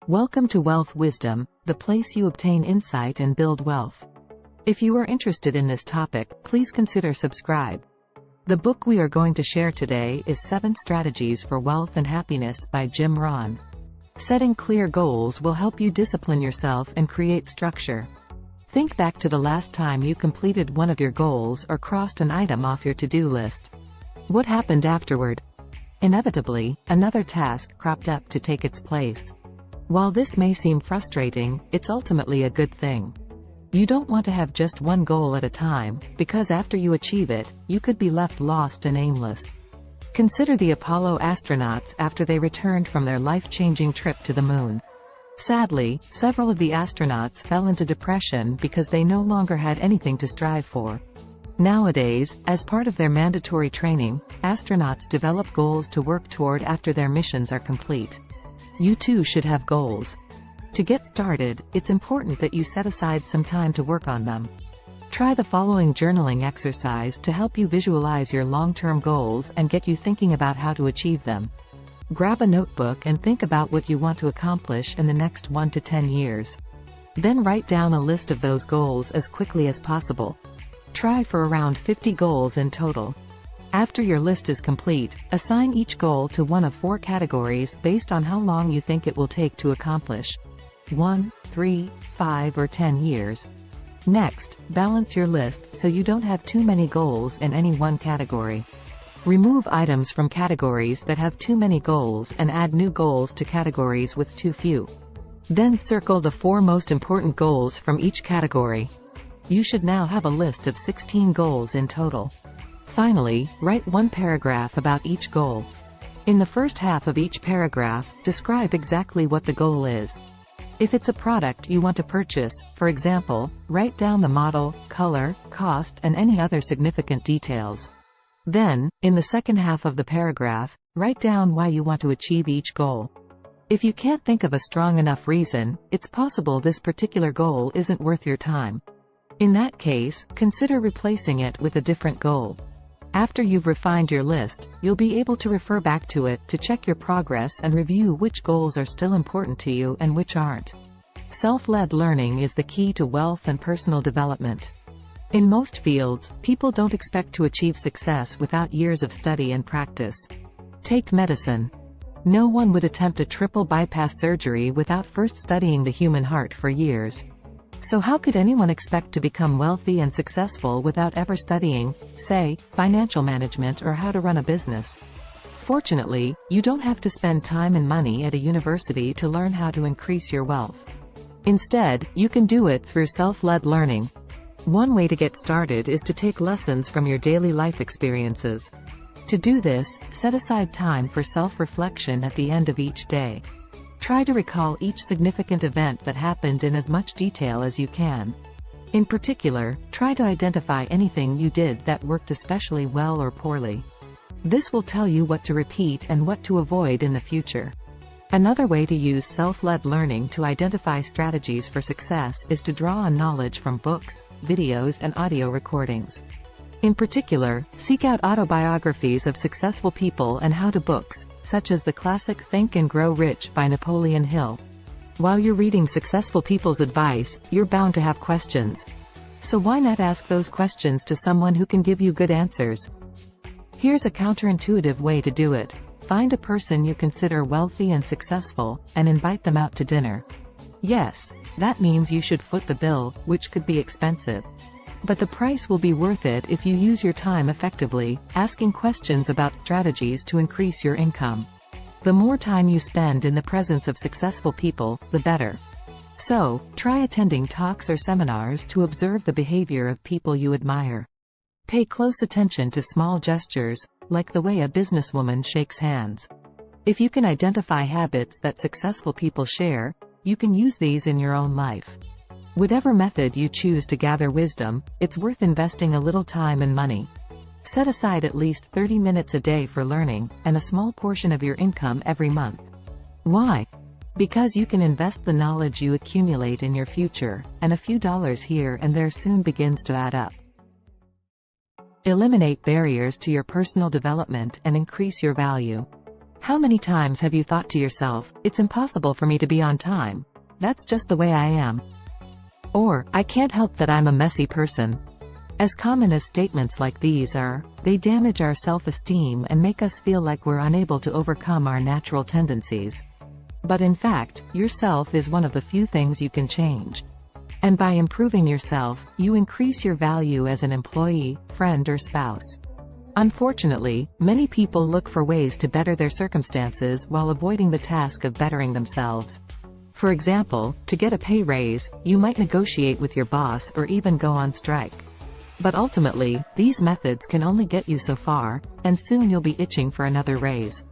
Welcome to Wealth Wisdom, the place you obtain insight and build wealth. If you are interested in this topic, please consider subscribe. The book we are going to share today is 7 Strategies for Wealth and Happiness by Jim Rohn. Setting clear goals will help you discipline yourself and create structure. Think back to the last time you completed one of your goals or crossed an item off your to-do list. What happened afterward? Inevitably, another task cropped up to take its place. While this may seem frustrating, it's ultimately a good thing. You don't want to have just one goal at a time, because after you achieve it, you could be left lost and aimless. Consider the Apollo astronauts after they returned from their life-changing trip to the moon. Sadly, several of the astronauts fell into depression because they no longer had anything to strive for. Nowadays, as part of their mandatory training, astronauts develop goals to work toward after their missions are complete. You too should have goals. To get started, it's important that you set aside some time to work on them. Try the following journaling exercise to help you visualize your long-term goals and get you thinking about how to achieve them. Grab a notebook and think about what you want to accomplish in the next 1 to 10 years. Then write down a list of those goals as quickly as possible. Try for around 50 goals in total. After your list is complete, assign each goal to one of 4 categories based on how long you think it will take to accomplish. 1, 3, 5 or 10 years. Next, balance your list so you don't have too many goals in any one category. Remove items from categories that have too many goals and add new goals to categories with too few. Then circle the 4 most important goals from each category. You should now have a list of 16 goals in total. Finally, write 1 paragraph about each goal. In the first half of each paragraph, describe exactly what the goal is. If it's a product you want to purchase, for example, write down the model, color, cost and any other significant details. Then, in the second half of the paragraph, write down why you want to achieve each goal. If you can't think of a strong enough reason, it's possible this particular goal isn't worth your time. In that case, consider replacing it with a different goal. After you've refined your list, you'll be able to refer back to it to check your progress and review which goals are still important to you and which aren't. Self-led learning is the key to wealth and personal development. In most fields, people don't expect to achieve success without years of study and practice. Take medicine. No one would attempt a triple bypass surgery without first studying the human heart for years. So how could anyone expect to become wealthy and successful without ever studying, say, financial management or how to run a business? Fortunately, you don't have to spend time and money at a university to learn how to increase your wealth. Instead, you can do it through self-led learning. One way to get started is to take lessons from your daily life experiences. To do this, set aside time for self-reflection at the end of each day. Try to recall each significant event that happened in as much detail as you can. In particular, try to identify anything you did that worked especially well or poorly. This will tell you what to repeat and what to avoid in the future. Another way to use self-led learning to identify strategies for success is to draw on knowledge from books, videos and audio recordings. In particular, seek out autobiographies of successful people and how-to books, such as the classic Think and Grow Rich by Napoleon Hill. While you're reading successful people's advice, you're bound to have questions. So why not ask those questions to someone who can give you good answers? Here's a counterintuitive way to do it. Find a person you consider wealthy and successful, and invite them out to dinner. Yes, that means you should foot the bill, which could be expensive. But the price will be worth it if you use your time effectively, asking questions about strategies to increase your income. The more time you spend in the presence of successful people, the better. So, try attending talks or seminars to observe the behavior of people you admire. Pay close attention to small gestures, like the way a businesswoman shakes hands. If you can identify habits that successful people share, you can use these in your own life. Whatever method you choose to gather wisdom, it's worth investing a little time and money. Set aside at least 30 minutes a day for learning, and a small portion of your income every month. Why? Because you can invest the knowledge you accumulate in your future, and a few dollars here and there soon begins to add up. Eliminate barriers to your personal development and increase your value. How many times have you thought to yourself, it's impossible for me to be on time? That's just the way I am. Or, I can't help that I'm a messy person. As common as statements like these are, they damage our self-esteem and make us feel like we're unable to overcome our natural tendencies. But in fact, yourself is one of the few things you can change. And by improving yourself, you increase your value as an employee, friend or spouse. Unfortunately, many people look for ways to better their circumstances while avoiding the task of bettering themselves. For example, to get a pay raise, you might negotiate with your boss or even go on strike. But ultimately, these methods can only get you so far, and soon you'll be itching for another raise.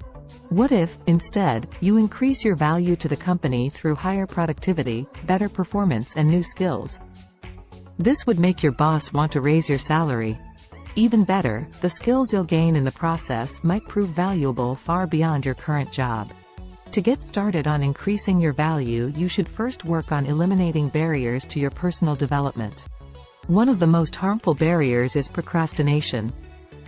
What if, instead, you increase your value to the company through higher productivity, better performance and new skills? This would make your boss want to raise your salary. Even better, the skills you'll gain in the process might prove valuable far beyond your current job. To get started on increasing your value, you should first work on eliminating barriers to your personal development. One of the most harmful barriers is procrastination.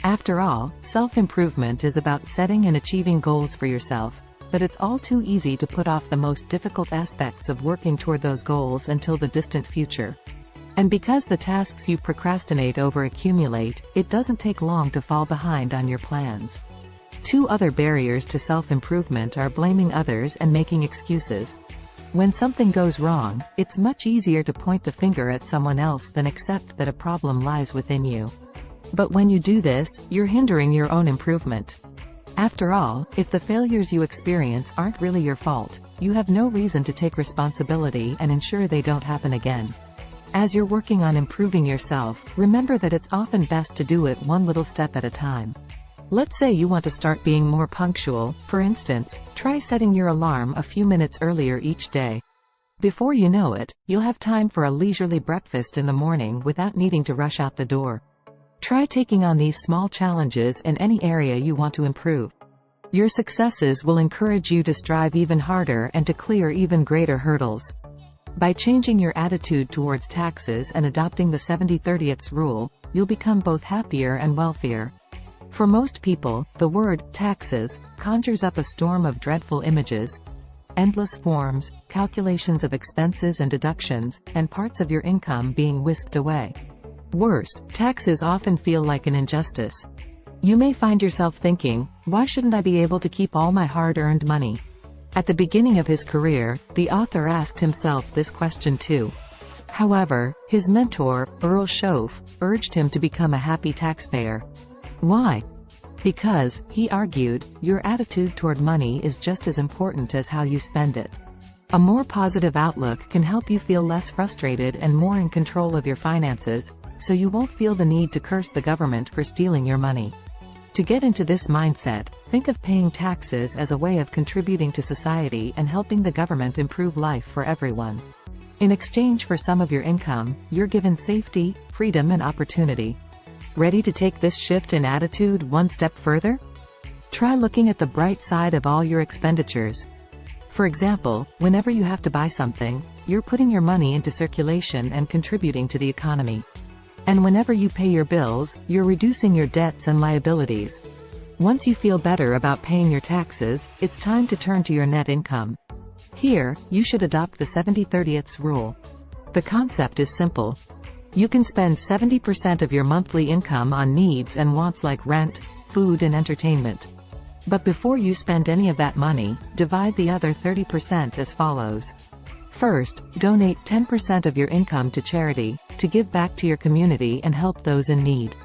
After all, self-improvement is about setting and achieving goals for yourself, but it's all too easy to put off the most difficult aspects of working toward those goals until the distant future. And because the tasks you procrastinate over accumulate, it doesn't take long to fall behind on your plans. Two other barriers to self-improvement are blaming others and making excuses. When something goes wrong, it's much easier to point the finger at someone else than accept that a problem lies within you. But when you do this, you're hindering your own improvement. After all, if the failures you experience aren't really your fault, you have no reason to take responsibility and ensure they don't happen again. As you're working on improving yourself, remember that it's often best to do it one little step at a time. Let's say you want to start being more punctual. For instance, try setting your alarm a few minutes earlier each day. Before you know it, you'll have time for a leisurely breakfast in the morning without needing to rush out the door. Try taking on these small challenges in any area you want to improve. Your successes will encourage you to strive even harder and to clear even greater hurdles. By changing your attitude towards taxes and adopting the 70/30th rule, you'll become both happier and wealthier. For most people, the word taxes conjures up a storm of dreadful images. Endless forms, calculations of expenses and deductions, and parts of your income being whisked away. Worse, taxes often feel like an injustice. You may find yourself thinking, why shouldn't I be able to keep all my hard-earned money? At the beginning of his career, the author asked himself this question too. However, his mentor, Earl Shoaff, urged him to become a happy taxpayer. Why? Because, he argued, your attitude toward money is just as important as how you spend it. A more positive outlook can help you feel less frustrated and more in control of your finances, so you won't feel the need to curse the government for stealing your money. To get into this mindset, think of paying taxes as a way of contributing to society and helping the government improve life for everyone. In exchange for some of your income, you're given safety, freedom and opportunity. Ready to take this shift in attitude one step further? Try looking at the bright side of all your expenditures. For example, whenever you have to buy something, you're putting your money into circulation and contributing to the economy. And whenever you pay your bills, you're reducing your debts and liabilities. Once you feel better about paying your taxes, it's time to turn to your net income. Here, you should adopt the 70/30th rule. The concept is simple. You can spend 70% of your monthly income on needs and wants like rent, food and entertainment. But before you spend any of that money, divide the other 30% as follows. First, donate 10% of your income to charity, to give back to your community and help those in need.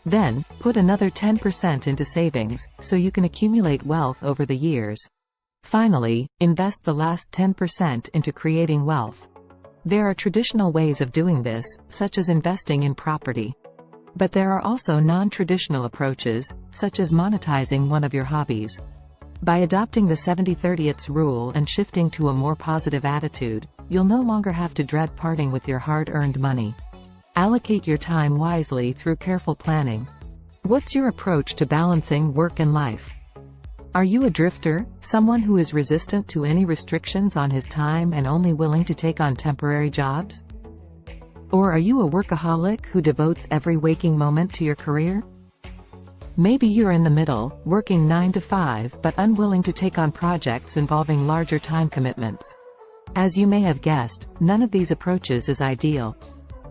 Then, put another 10% into savings, so you can accumulate wealth over the years. Finally, invest the last 10% into creating wealth. There are traditional ways of doing this, such as investing in property. But there are also non-traditional approaches, such as monetizing one of your hobbies. By adopting the 70/30th rule and shifting to a more positive attitude, you'll no longer have to dread parting with your hard-earned money. Allocate your time wisely through careful planning. What's your approach to balancing work and life? Are you a drifter, someone who is resistant to any restrictions on his time and only willing to take on temporary jobs? Or are you a workaholic who devotes every waking moment to your career? Maybe you're in the middle, working 9 to 5 but unwilling to take on projects involving larger time commitments. As you may have guessed, none of these approaches is ideal.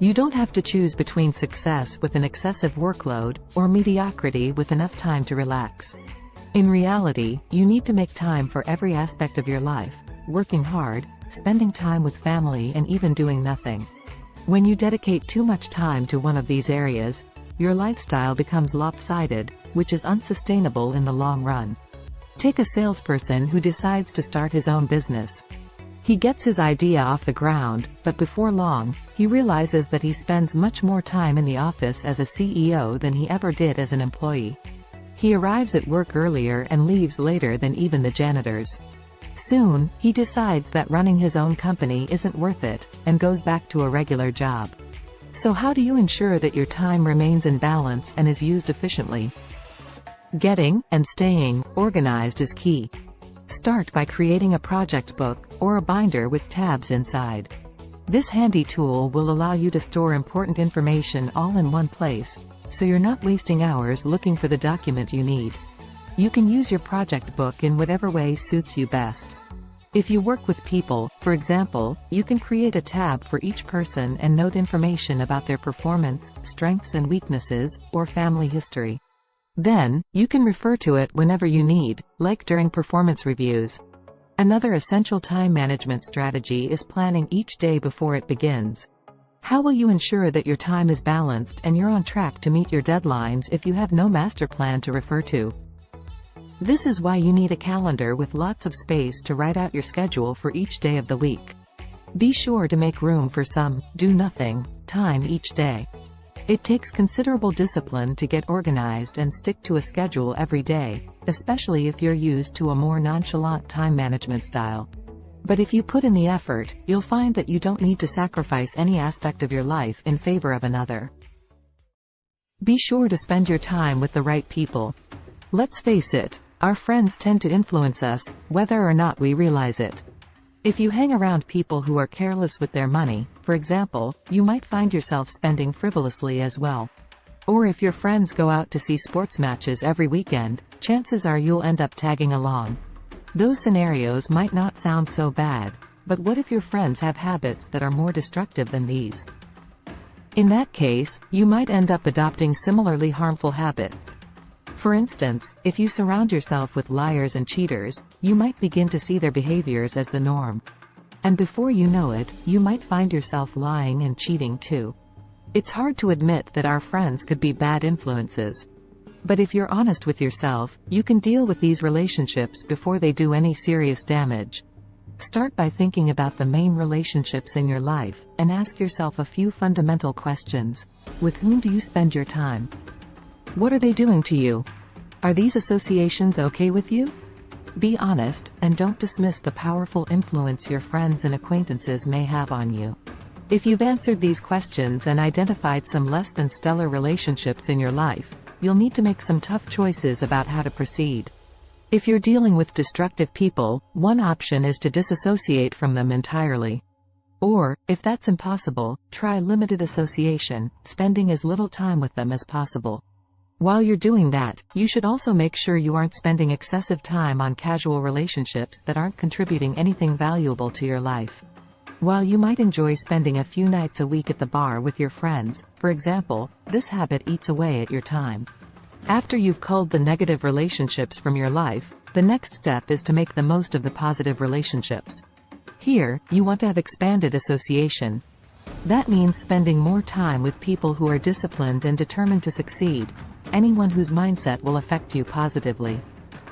You don't have to choose between success with an excessive workload, or mediocrity with enough time to relax. In reality, you need to make time for every aspect of your life, working hard, spending time with family and even doing nothing. When you dedicate too much time to one of these areas, your lifestyle becomes lopsided, which is unsustainable in the long run. Take a salesperson who decides to start his own business. He gets his idea off the ground, but before long, he realizes that he spends much more time in the office as a CEO than he ever did as an employee. He arrives at work earlier and leaves later than even the janitors. Soon, he decides that running his own company isn't worth it, and goes back to a regular job. So how do you ensure that your time remains in balance and is used efficiently? Getting, and staying, organized is key. Start by creating a project book, or a binder with tabs inside. This handy tool will allow you to store important information all in one place, so you're not wasting hours looking for the document you need. You can use your project book in whatever way suits you best. If you work with people, for example, you can create a tab for each person and note information about their performance, strengths and weaknesses, or family history. Then, you can refer to it whenever you need, like during performance reviews. Another essential time management strategy is planning each day before it begins. How will you ensure that your time is balanced and you're on track to meet your deadlines if you have no master plan to refer to? This is why you need a calendar with lots of space to write out your schedule for each day of the week. Be sure to make room for some do-nothing time each day. It takes considerable discipline to get organized and stick to a schedule every day, especially if you're used to a more nonchalant time management style. But if you put in the effort, you'll find that you don't need to sacrifice any aspect of your life in favor of another. Be sure to spend your time with the right people. Let's face it, our friends tend to influence us, whether or not we realize it. If you hang around people who are careless with their money, for example, you might find yourself spending frivolously as well. Or if your friends go out to see sports matches every weekend, chances are you'll end up tagging along. Those scenarios might not sound so bad, but what if your friends have habits that are more destructive than these? In that case, you might end up adopting similarly harmful habits. For instance, if you surround yourself with liars and cheaters, you might begin to see their behaviors as the norm. And before you know it, you might find yourself lying and cheating too. It's hard to admit that our friends could be bad influences. But if you're honest with yourself, you can deal with these relationships before they do any serious damage. Start by thinking about the main relationships in your life, and ask yourself a few fundamental questions. With whom do you spend your time? What are they doing to you? Are these associations okay with you? Be honest, and don't dismiss the powerful influence your friends and acquaintances may have on you. If you've answered these questions and identified some less than stellar relationships in your life, you'll need to make some tough choices about how to proceed. If you're dealing with destructive people, one option is to disassociate from them entirely. Or, if that's impossible, try limited association, spending as little time with them as possible. While you're doing that, you should also make sure you aren't spending excessive time on casual relationships that aren't contributing anything valuable to your life. While you might enjoy spending a few nights a week at the bar with your friends, for example, this habit eats away at your time. After you've culled the negative relationships from your life, the next step is to make the most of the positive relationships. Here, you want to have expanded association. That means spending more time with people who are disciplined and determined to succeed, anyone whose mindset will affect you positively.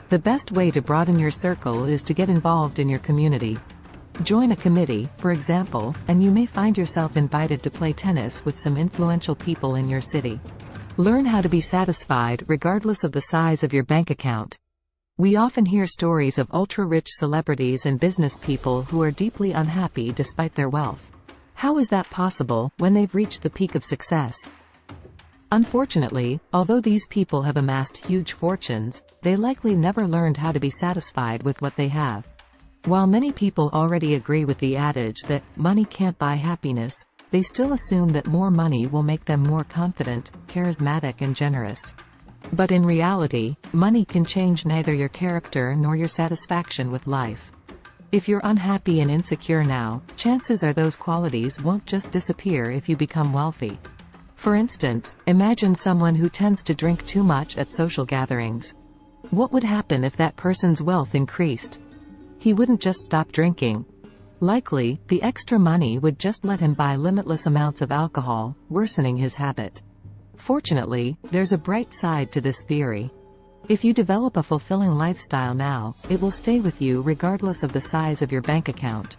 The best way to broaden your circle is to get involved in your community. Join a committee, for example, and you may find yourself invited to play tennis with some influential people in your city. Learn how to be satisfied regardless of the size of your bank account. We often hear stories of ultra-rich celebrities and business people who are deeply unhappy despite their wealth. How is that possible when they've reached the peak of success? Unfortunately, although these people have amassed huge fortunes, they likely never learned how to be satisfied with what they have. While many people already agree with the adage that money can't buy happiness, they still assume that more money will make them more confident, charismatic and generous. But in reality, money can change neither your character nor your satisfaction with life. If you're unhappy and insecure now, chances are those qualities won't just disappear if you become wealthy. For instance, imagine someone who tends to drink too much at social gatherings. What would happen if that person's wealth increased? He wouldn't just stop drinking. Likely, the extra money would just let him buy limitless amounts of alcohol, worsening his habit. Fortunately, there's a bright side to this theory. If you develop a fulfilling lifestyle now, it will stay with you regardless of the size of your bank account.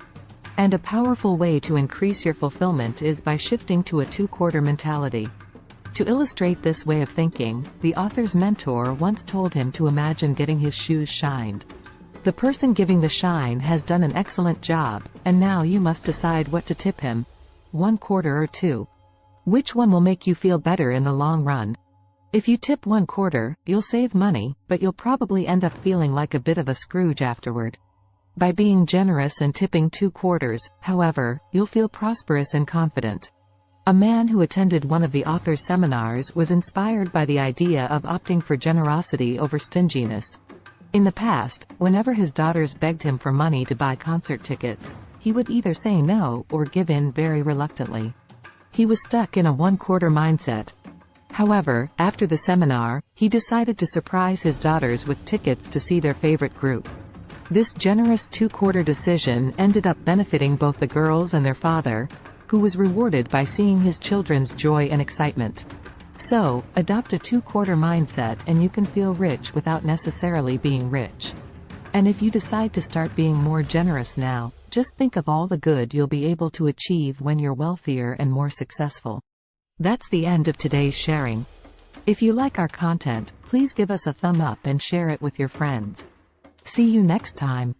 And a powerful way to increase your fulfillment is by shifting to a two-quarter mentality. To illustrate this way of thinking, the author's mentor once told him to imagine getting his shoes shined. The person giving the shine has done an excellent job, and now you must decide what to tip him. 1/4 or 2. Which one will make you feel better in the long run? If you tip 1/4, you'll save money, but you'll probably end up feeling like a bit of a Scrooge afterward. By being generous and tipping 2/4, however, you'll feel prosperous and confident. A man who attended one of the author's seminars was inspired by the idea of opting for generosity over stinginess. In the past, whenever his daughters begged him for money to buy concert tickets, he would either say no or give in very reluctantly. He was stuck in a 1/4 mindset. However, after the seminar, he decided to surprise his daughters with tickets to see their favorite group. This generous 2/4 decision ended up benefiting both the girls and their father, who was rewarded by seeing his children's joy and excitement. So, adopt a 2/4 mindset and you can feel rich without necessarily being rich. And if you decide to start being more generous now, just think of all the good you'll be able to achieve when you're wealthier and more successful. That's the end of today's sharing. If you like our content, please give us a thumb up and share it with your friends. See you next time.